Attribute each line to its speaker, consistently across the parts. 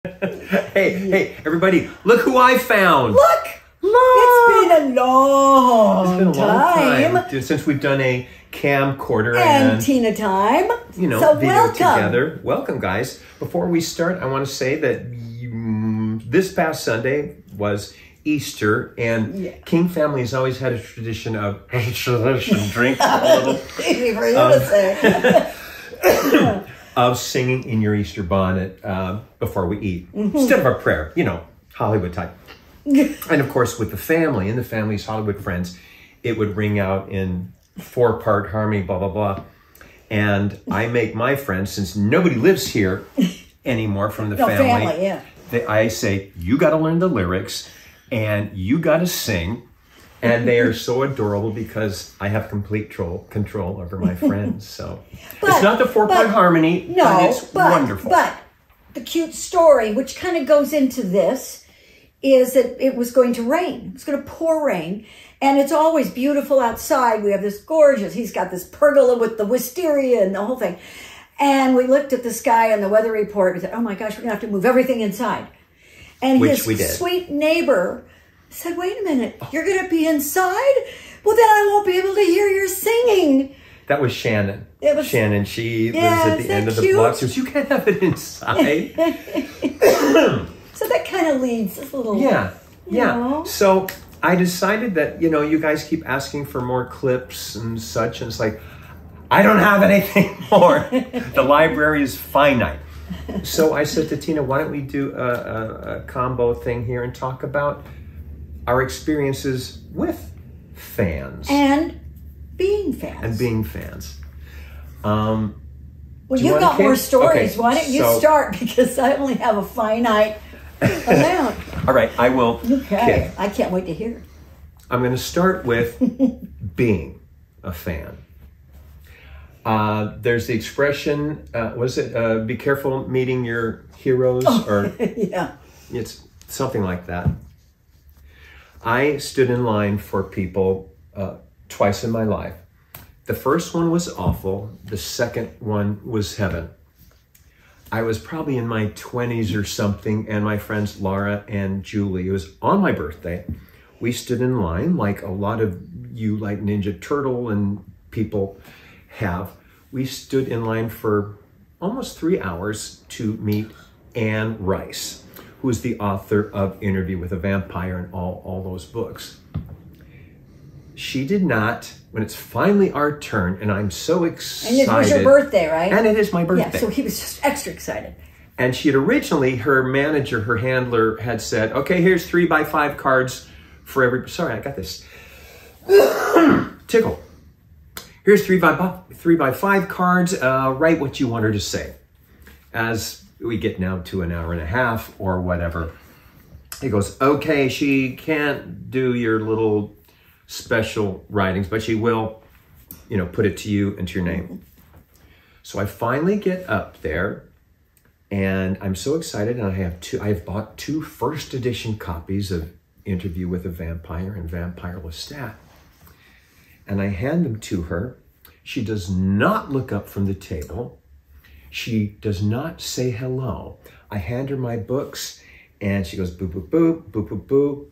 Speaker 1: Hey, everybody, look who I found.
Speaker 2: Look! It's been a long
Speaker 1: time since we've done a camcorder
Speaker 2: and Tina time.
Speaker 1: You know,
Speaker 2: so
Speaker 1: video
Speaker 2: welcome.
Speaker 1: together. Welcome, guys. Before we start, I want to say that this past Sunday was Easter, and King family has always had a tradition of drink a little.
Speaker 2: Easy for you to say.
Speaker 1: Of singing in your Easter bonnet before we eat, instead of our prayer, you know, Hollywood type. And of course, with the family and the family's Hollywood friends, it would ring out in 4-part harmony, blah, blah, blah. And I make my friends, since nobody lives here anymore from the family, I say, you got to learn the lyrics and you got to sing. And they are so adorable because I have complete control over my friends. So it's not the 4-part harmony, but it's wonderful.
Speaker 2: But the cute story, which kind of goes into this, is that it was going to rain. It was going to pour rain. And it's always beautiful outside. We have this gorgeous, he's got this pergola with the wisteria and the whole thing. And we looked at the sky and the weather report. We said, oh my gosh, we're going to have to move everything inside. And his sweet neighbor said, wait a minute, you're going to be inside? Well, then I won't be able to hear your singing.
Speaker 1: That was Shannon. Shannon, she lives at the end of the block. She goes, you can't have it inside.
Speaker 2: So that kind of leads a little...
Speaker 1: Yeah.
Speaker 2: Know.
Speaker 1: So I decided that, you know, you guys keep asking for more clips and such. And it's like, I don't have anything more. The library is finite. So I said to Tina, why don't we do a combo thing here and talk about our experiences with fans.
Speaker 2: And being fans.
Speaker 1: Well,
Speaker 2: you've got more stories. Okay, why don't you start? Because I only have a finite amount.
Speaker 1: All right, I will.
Speaker 2: Okay, I can't wait to hear.
Speaker 1: I'm going to start with being a fan. There's the expression, what is it? Be careful meeting your heroes. Or
Speaker 2: yeah.
Speaker 1: It's something like that. I stood in line for people twice in my life. The first one was awful. The second one was heaven. I was probably in my 20s or something, and my friends Laura and Julie, it was on my birthday. We stood in line like a lot of you like Ninja Turtle and people have. We stood in line for almost 3 hours to meet Anne Rice, who is the author of Interview with a Vampire and all those books. She did not, when it's finally our turn, and I'm so excited.
Speaker 2: And it was your birthday, right?
Speaker 1: And it is my birthday.
Speaker 2: Yeah, so he was just extra excited.
Speaker 1: And she had originally, her manager, her handler had said, okay, here's 3x5 cards for every, sorry, I got this. Tickle. Here's 3x5 cards, write what you want her to say. As we get now to an hour and a half or whatever. He goes, okay, she can't do your little special writings, but she will, you know, put it to you and to your name. So I finally get up there and I'm so excited, and I've bought 2 first edition copies of Interview with a Vampire and Vampire Lestat. And I hand them to her. She does not look up from the table. She does not say hello. I hand her my books and she goes, boop, boop, boop, boop, boop, boop,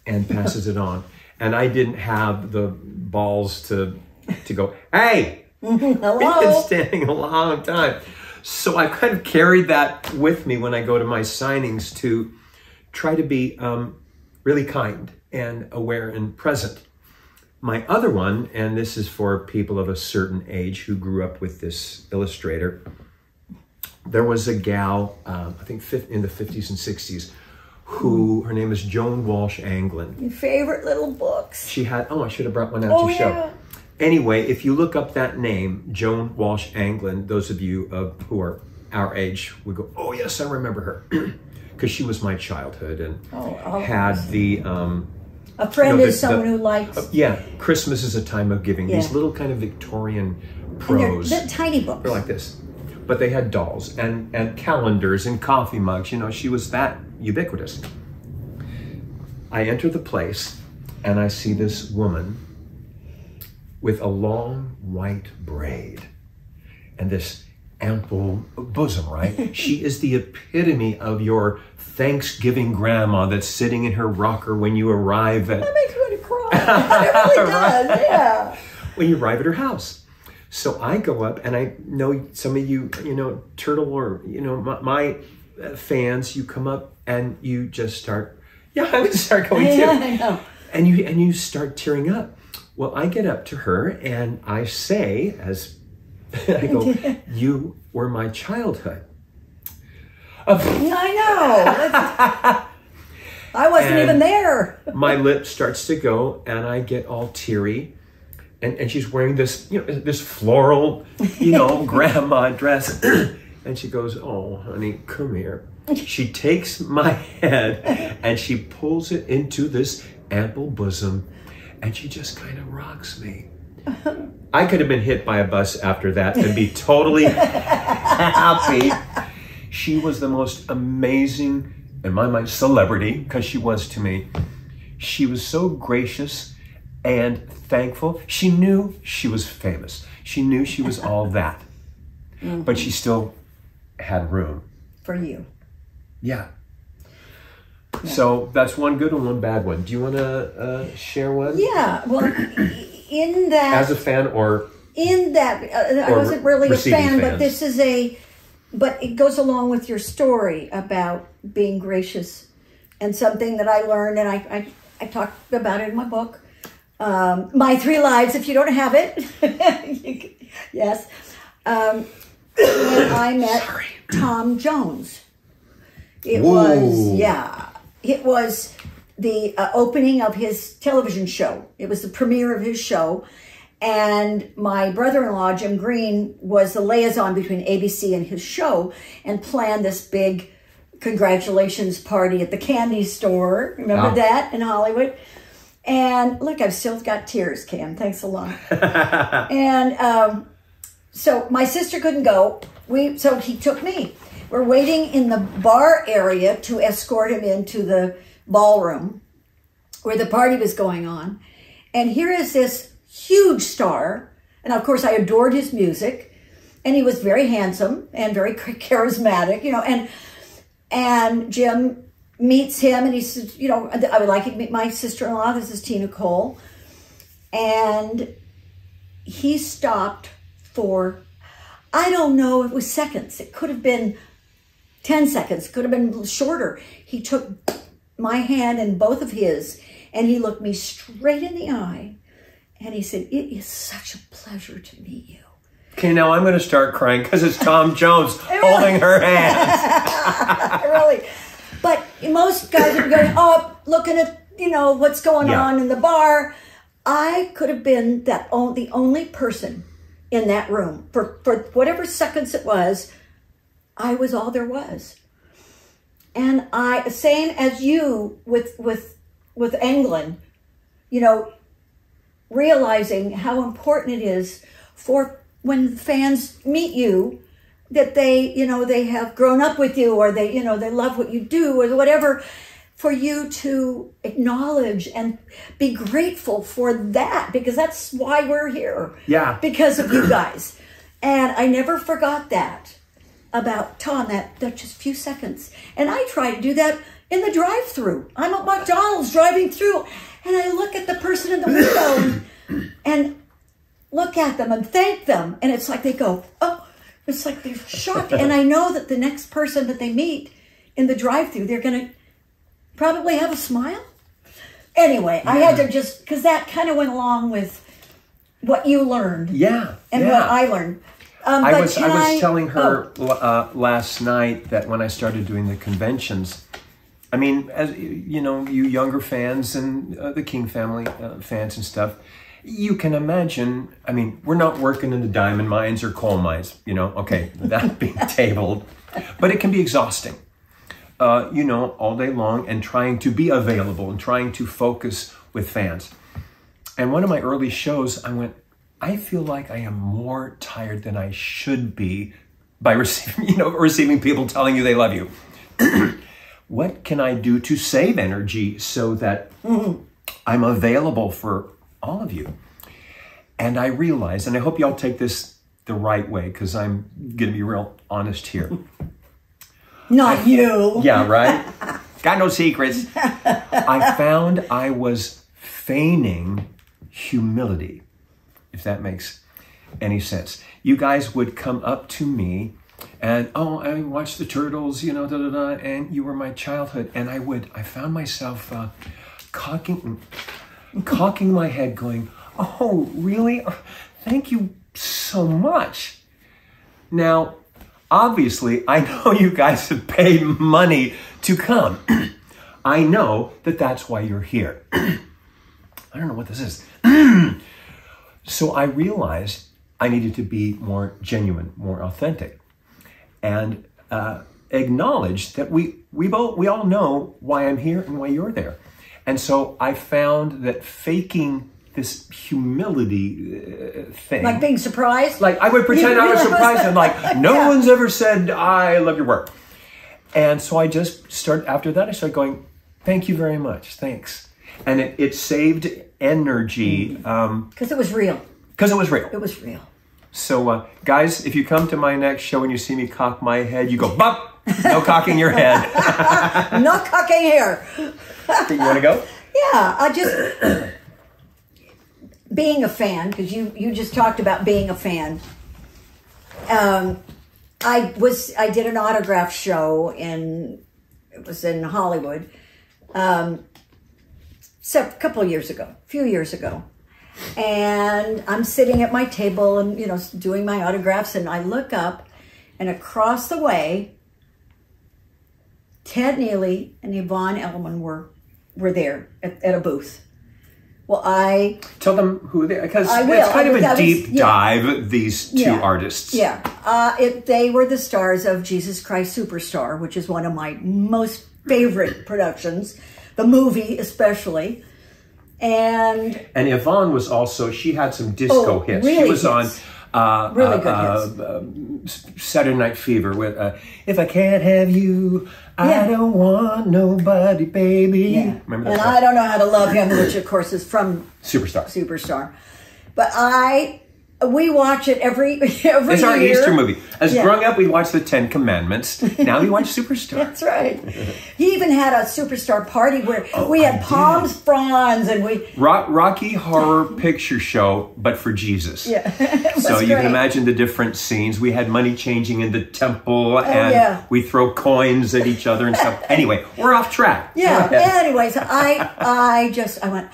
Speaker 1: and passes it on. And I didn't have the balls to go, hey,
Speaker 2: hello.
Speaker 1: We've been standing a long time. So I kind of carried that with me when I go to my signings to try to be really kind and aware and present. My other one, and this is for people of a certain age who grew up with this illustrator, there was a gal, I think in the 50s and 60s, who, her name is Joan Walsh Anglin.
Speaker 2: Your favorite little books.
Speaker 1: She had, I should have brought one out to show. Anyway, if you look up that name, Joan Walsh Anglin, those of you who are our age would go, oh yes, I remember her. Because she was my childhood and had the...
Speaker 2: a friend is someone who likes...
Speaker 1: yeah, Christmas is a time of giving. These little kind of Victorian prose.
Speaker 2: They're tiny books.
Speaker 1: They're like this. But they had dolls and calendars and coffee mugs. You know, she was that ubiquitous. I enter the place and I see this woman with a long white braid and this ample bosom, right? She is the epitome of your Thanksgiving grandma that's sitting in her rocker when you arrive at...
Speaker 2: That makes me want to cry. It really does, yeah.
Speaker 1: When you arrive at her house. So I go up, and I know some of you, Turtle, or, my fans, you come up and you just start, I'm going to start going too.
Speaker 2: I know.
Speaker 1: And you start tearing up. Well, I get up to her and I say, I go, you were my childhood.
Speaker 2: I know. I wasn't even there.
Speaker 1: My lip starts to go, and I get all teary. And she's wearing this, this floral, grandma dress. And she goes, oh, honey, come here. She takes my head and she pulls it into this ample bosom, and she just kind of rocks me. I could have been hit by a bus after that and be totally happy. She was the most amazing, in my mind, celebrity, because she was to me. She was so gracious and thankful. She knew she was famous. She knew she was all that. But she still had room.
Speaker 2: For you.
Speaker 1: Yeah. So that's one good and one bad one. Do you want to share one?
Speaker 2: Yeah. Well, in that...
Speaker 1: As a fan, or...
Speaker 2: In that, I wasn't really a fan, but this is but it goes along with your story about being gracious, and something that I learned, and I talked about it in my book, My 3 Lives, if you don't have it. Yes. When I met Tom Jones. It was the opening of his television show. It was the premiere of his show. And my brother-in-law, Jim Green, was the liaison between ABC and his show, and planned this big congratulations party at the candy store. Remember that in Hollywood? And look, I've still got tears, Cam. Thanks a lot. And so my sister couldn't go. So he took me. We're waiting in the bar area to escort him into the ballroom where the party was going on. And here is this huge star. And of course, I adored his music. And he was very handsome and very charismatic, and Jim meets him, and he says, I would like you to meet my sister-in-law. This is Tina Cole. And he stopped for, I don't know, it was seconds. It could have been 10 seconds, could have been shorter. He took my hand in both of his, and he looked me straight in the eye, and he said, it is such a pleasure to meet you.
Speaker 1: Okay, now I'm going to start crying because it's Tom Jones holding her hands.
Speaker 2: Really. But most guys are going, looking at, what's going on in the bar. I could have been the only person in that room. For whatever seconds it was, I was all there was. And same as you with England, realizing how important it is for when fans meet you, that they have grown up with you, or they love what you do, or whatever, for you to acknowledge and be grateful for that, because that's why we're here.
Speaker 1: Yeah. Because
Speaker 2: of you guys. And I never forgot that about Tom, that just few seconds. And I try to do that in the drive-through. I'm at McDonald's driving through, and I look at the person in the window and look at them and thank them. And it's like they go, oh, it's like they're shocked. And I know that the next person that they meet in the drive-through, they're going to probably have a smile. Anyway, I had to just, because that kind of went along with what you learned.
Speaker 1: Yeah.
Speaker 2: And what I learned.
Speaker 1: I was telling her last night that when I started doing the conventions, I mean, as you younger fans and the King family fans and stuff, you can imagine, I mean, we're not working in the diamond mines or coal mines, okay, that being tabled, but it can be exhausting, all day long, and trying to be available and trying to focus with fans. And one of my early shows, I went, I feel like I am more tired than I should be by receiving people telling you they love you. What can I do to save energy so that I'm available for all of you? And I realized, and I hope y'all take this the right way, because I'm going to be real honest here.
Speaker 2: Not you.
Speaker 1: Yeah, right? Got no secrets. I found I was feigning humility, if that makes any sense. You guys would come up to me and, oh, I watched the Turtles, you know, and you were my childhood. And I found myself cocking my head going, oh, really? Thank you so much. Now, obviously, I know you guys have paid money to come. I know that that's why you're here. I don't know what this is. So I realized I needed to be more genuine, more authentic, and acknowledge that we all know why I'm here and why you're there. And so I found that faking this humility thing.
Speaker 2: Like being surprised?
Speaker 1: Like I would pretend I was surprised and like, no one's ever said, I love your work. And so I just started, after that, I started going, thank you very much, thanks. And it saved energy.
Speaker 2: Because it was real.
Speaker 1: Because it was real.
Speaker 2: It was real.
Speaker 1: So guys, if you come to my next show and you see me cock my head, you go, bop, no cocking your head.
Speaker 2: No cocking here.
Speaker 1: You want to go?
Speaker 2: Yeah, I just... being a fan, because you just talked about being a fan. I did an autograph show in Hollywood, a few years ago, and I'm sitting at my table and doing my autographs, and I look up, and across the way, Ted Neely and Yvonne Elliman were there at a booth. Well, I... Tell them who they are, because
Speaker 1: it's kind of a deep dive, these two artists.
Speaker 2: Yeah. They were the stars of Jesus Christ Superstar, which is one of my most favorite productions, the movie especially. And
Speaker 1: Yvonne was also, she had some disco hits.
Speaker 2: Really
Speaker 1: she was
Speaker 2: hits.
Speaker 1: On
Speaker 2: really good
Speaker 1: hits. Saturday Night Fever with If I Can't Have You, I Don't Want Nobody, Baby.
Speaker 2: Yeah.
Speaker 1: Remember that?
Speaker 2: And I Don't Know How to Love Him, which of course is from
Speaker 1: Superstar.
Speaker 2: But we watch it every year.
Speaker 1: It's our Easter movie. As growing up, we watched the 10 Commandments. Now we watch Superstar.
Speaker 2: That's right. He even had a Superstar party where we had palm fronds and we...
Speaker 1: Rocky Horror Picture Show, but for Jesus.
Speaker 2: Yeah.
Speaker 1: So you can imagine the different scenes. We had money changing in the temple, and we throw coins at each other and stuff. Anyway, we're off track.
Speaker 2: Yeah. Anyways, I went,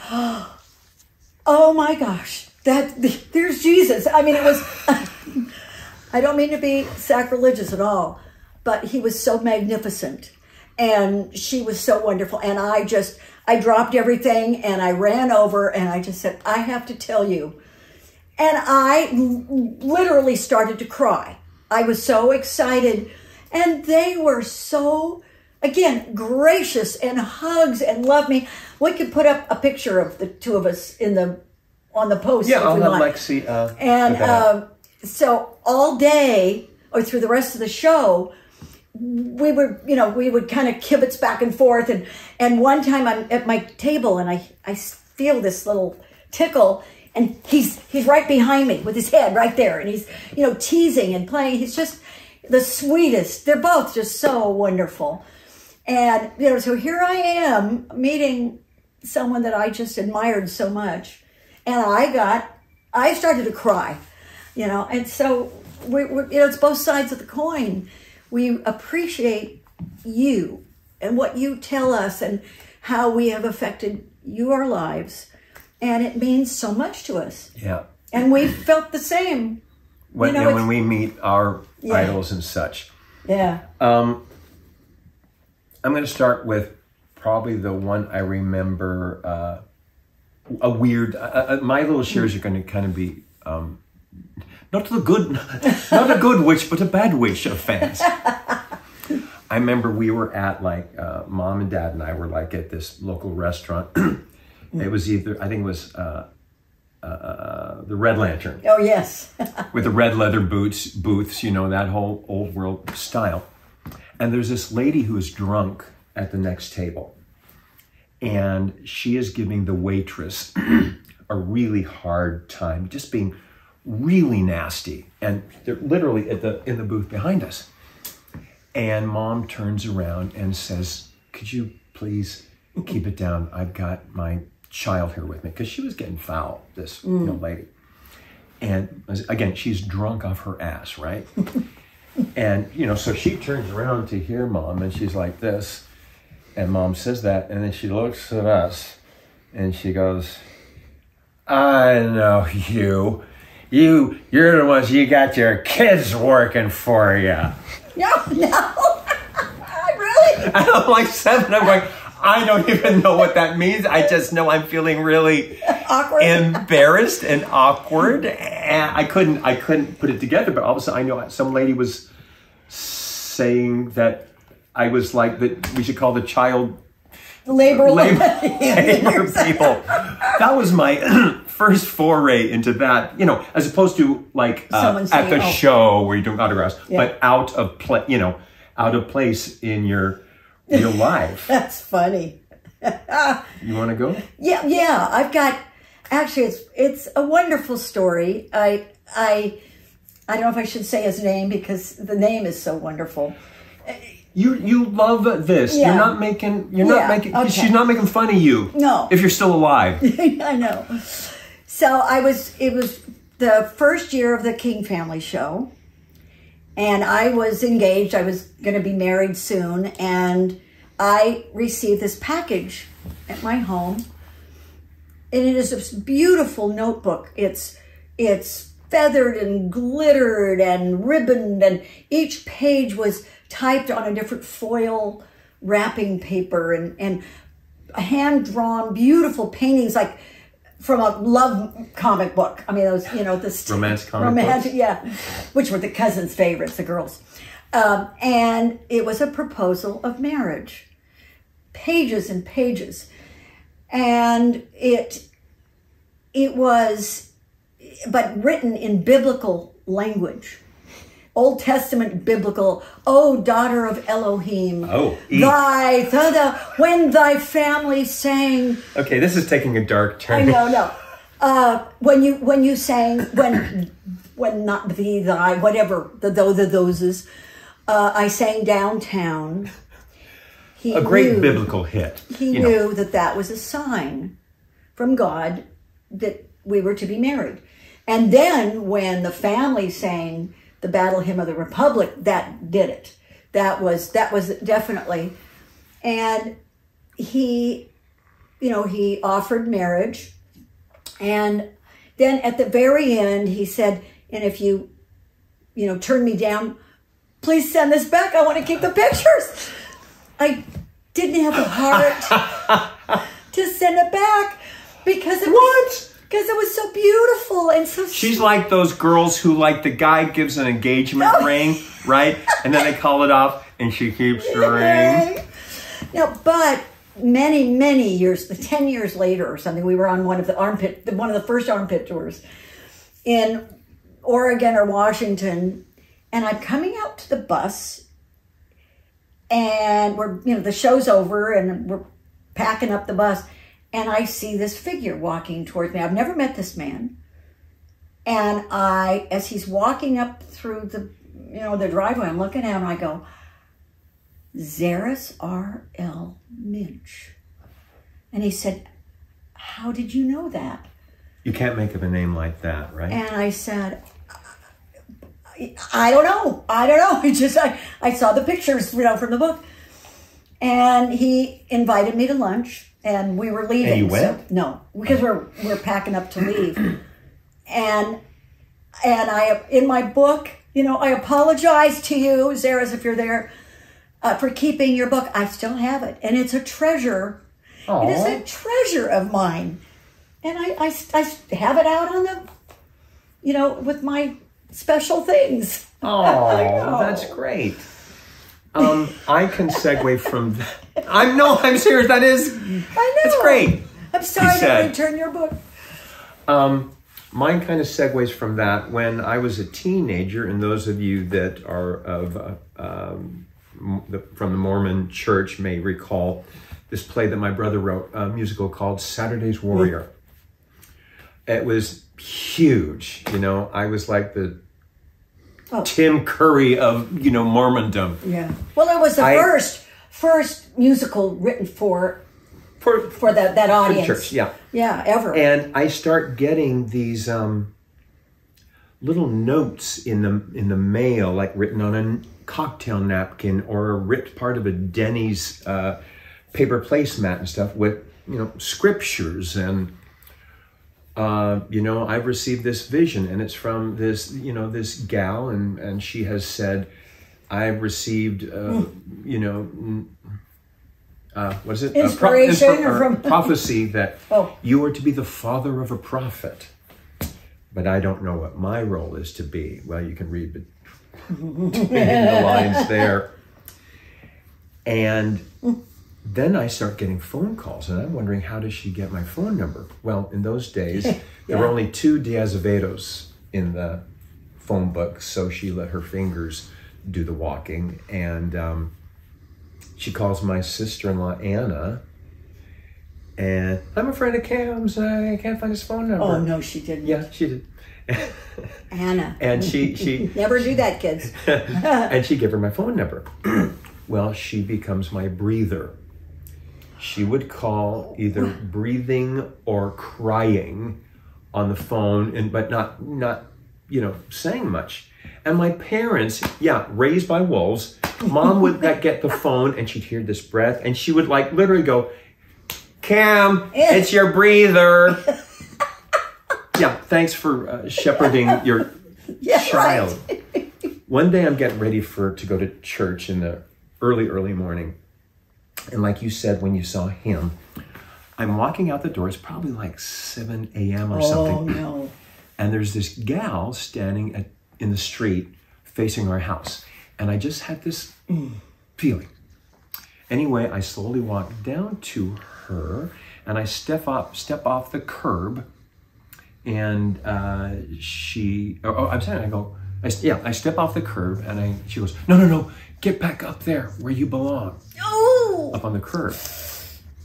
Speaker 2: oh my gosh. There's Jesus. I mean, it was, I don't mean to be sacrilegious at all, but he was so magnificent and she was so wonderful. And I dropped everything and I ran over and I just said, I have to tell you. And I literally started to cry. I was so excited and they were so, again, gracious and hugs and loved me. We could put up a picture of the two of us on the post.
Speaker 1: Yeah, I'll have Lexi.
Speaker 2: And so all day or through the rest of the show, we would kind of kibitz back and forth. And one time I'm at my table and I feel this little tickle and he's right behind me with his head right there. And he's, teasing and playing. He's just the sweetest. They're both just so wonderful. And, so here I am meeting someone that I just admired so much. And I started to cry, and so it's both sides of the coin. We appreciate you and what you tell us and how we have affected your lives. And it means so much to us.
Speaker 1: Yeah.
Speaker 2: And we felt the same.
Speaker 1: When we meet our idols and such.
Speaker 2: Yeah.
Speaker 1: I'm going to start with probably the one I remember, a weird, my little shares are going to kind of be, not a good witch, but a bad witch of fans. I remember we were at Mom and Dad and I were at this local restaurant. It was I think it was the Red Lantern.
Speaker 2: Oh, yes.
Speaker 1: With the red leather booths, that whole old world style. And there's this lady who is drunk at the next table. And she is giving the waitress a really hard time, just being really nasty. And they're literally in the booth behind us. And Mom turns around and says, could you please keep it down? I've got my child here with me. Because she was getting foul, this lady. And again, she's drunk off her ass, right? And, so she turns around to hear Mom, and she's like this. And Mom says that, and then she looks at us, and she goes, I know you. You're the ones, you got your kids working for you.
Speaker 2: No. Really?
Speaker 1: And I'm like 7, I'm going, I don't even know what that means. I just know I'm feeling really
Speaker 2: awkward,
Speaker 1: embarrassed and awkward. And I couldn't put it together, but all of a sudden I know some lady was saying that I was like, that we should call the child labor people. That was my first foray into that, as opposed to like at the show where you're doing autographs, but out of place in your life.
Speaker 2: That's funny.
Speaker 1: You want to go?
Speaker 2: Yeah. I've got, actually, it's a wonderful story. I don't know if I should say his name because the name is so wonderful.
Speaker 1: You love this.
Speaker 2: Yeah.
Speaker 1: You're not making, okay. She's not making fun of you.
Speaker 2: No.
Speaker 1: If you're still alive.
Speaker 2: I know. So it was the first year of the King family show. And I was engaged. I was going to be married soon. And I received this package at my home. And it is this beautiful notebook. It's feathered and glittered and ribboned. And each page was typed on a different foil wrapping paper and hand-drawn beautiful paintings like from a love comic book. I mean, those, this
Speaker 1: romance comic books?
Speaker 2: Yeah, which were the cousins' favorites, the girls. And it was a proposal of marriage. Pages and pages. And it was, but written in biblical language. Old Testament biblical, oh, daughter of Elohim.
Speaker 1: Oh,
Speaker 2: when thy family sang.
Speaker 1: Okay, this is taking a dark turn.
Speaker 2: No. When you sang, when not thee, thy, whatever, the thoses, I sang downtown.
Speaker 1: A great biblical hit.
Speaker 2: He knew that was a sign from God that we were to be married. And then when the family sang the Battle Hymn of the Republic, that did it. That was definitely. And he offered marriage. And then at the very end, he said, and if you turn me down, please send this back. I want to keep the pictures. I didn't have the heart to send it back because it was so beautiful and so.
Speaker 1: She's like those girls who the guy gives an engagement ring, right? And then they call it off, and she keeps the ring.
Speaker 2: No, but many years, 10 years later or something, we were on one of the first armpit tours in Oregon or Washington, and I'm coming out to the bus, and we're the show's over, and we're packing up the bus. And I see this figure walking towards me. I've never met this man. And as he's walking up through the driveway, I'm looking at him and I go, Zaris R.L. Minch. And he said, how did you know that?
Speaker 1: You can't make up a name like that, right?
Speaker 2: And I said, I don't know. It's just, I saw the pictures, from the book. And he invited me to lunch. And we were leaving.
Speaker 1: And you went?
Speaker 2: So, no, because we're packing up to leave. And I, in my book, I apologize to you, Zaris, if you're there, for keeping your book. I still have it. And it's a treasure. Aww. It is a treasure of mine. And I have it out on the, with my special things.
Speaker 1: Oh, that's great. I can segue from that. I'm serious. That is,
Speaker 2: I know.
Speaker 1: It's great.
Speaker 2: I'm sorry to return your book.
Speaker 1: Mine kind of segues from that. When I was a teenager, and those of you that are from the Mormon Church may recall this play that my brother wrote, a musical called Saturday's Warrior. It was huge. You know, I was like the
Speaker 2: Oh.
Speaker 1: Tim Curry of, you know, Mormondom.
Speaker 2: Yeah. Well, it was the first musical written for that audience.
Speaker 1: For the church, yeah.
Speaker 2: Yeah, ever.
Speaker 1: And I start getting these little notes in the mail, like written on a cocktail napkin or ripped part of a Denny's paper placemat and stuff with, you know, scriptures and, you know, I've received this vision and it's from this, you know, this gal and she has said, I've received, you know, what is it?
Speaker 2: Inspiration
Speaker 1: prophecy that
Speaker 2: Oh.
Speaker 1: you are to be the father of a prophet. But I don't know what my role is to be. Well, you can read between the lines there. And then I start getting phone calls, and I'm wondering, how does she get my phone number? Well, in those days, there were only 2 de Azevedos in the phone book, so she let her fingers do the walking. And she calls my sister-in-law, Anna, and I'm a friend of Cam's. I can't find his phone number.
Speaker 2: Oh, no, she didn't.
Speaker 1: Yeah, she did.
Speaker 2: Anna.
Speaker 1: And she
Speaker 2: Never do that, kids.
Speaker 1: and she gave her my phone number. Well, she becomes my breather. She would call either breathing or crying on the phone, but not you know, saying much. And my parents, raised by wolves, Mom would get the phone and she'd hear this breath and she would like literally go, Cam, it's your breather. Yeah, thanks for shepherding your child. Right. One day I'm getting ready to go to church in the early morning. And like you said, when you saw him, I'm walking out the door. It's probably like 7 a.m. or something.
Speaker 2: Oh, no.
Speaker 1: And there's this gal standing in the street facing our house. And I just had this feeling. Anyway, I slowly walk down to her and I step off the curb. And I step off the curb and she goes, no, get back up there where you belong.
Speaker 2: Oh!
Speaker 1: Up on the curb.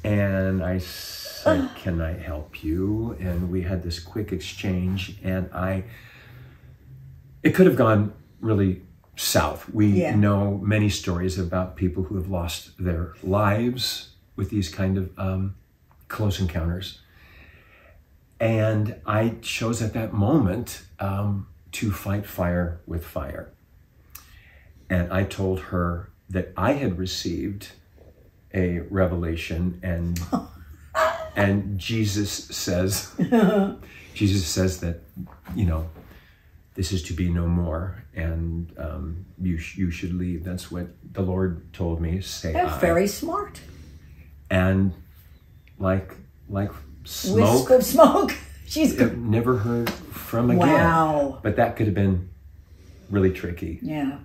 Speaker 1: And I said, can I help you? And we had this quick exchange and it could have gone really south. We know many stories about people who have lost their lives with these kind of close encounters. And I chose at that moment to fight fire with fire. And I told her that I had received a revelation and Jesus says that, you know, this is to be no more and you should leave. That's what the Lord told me.
Speaker 2: That's very smart.
Speaker 1: And like smoke.
Speaker 2: Wisp of smoke. She's
Speaker 1: never heard from again.
Speaker 2: Wow.
Speaker 1: But that could have been really tricky.
Speaker 2: Yeah.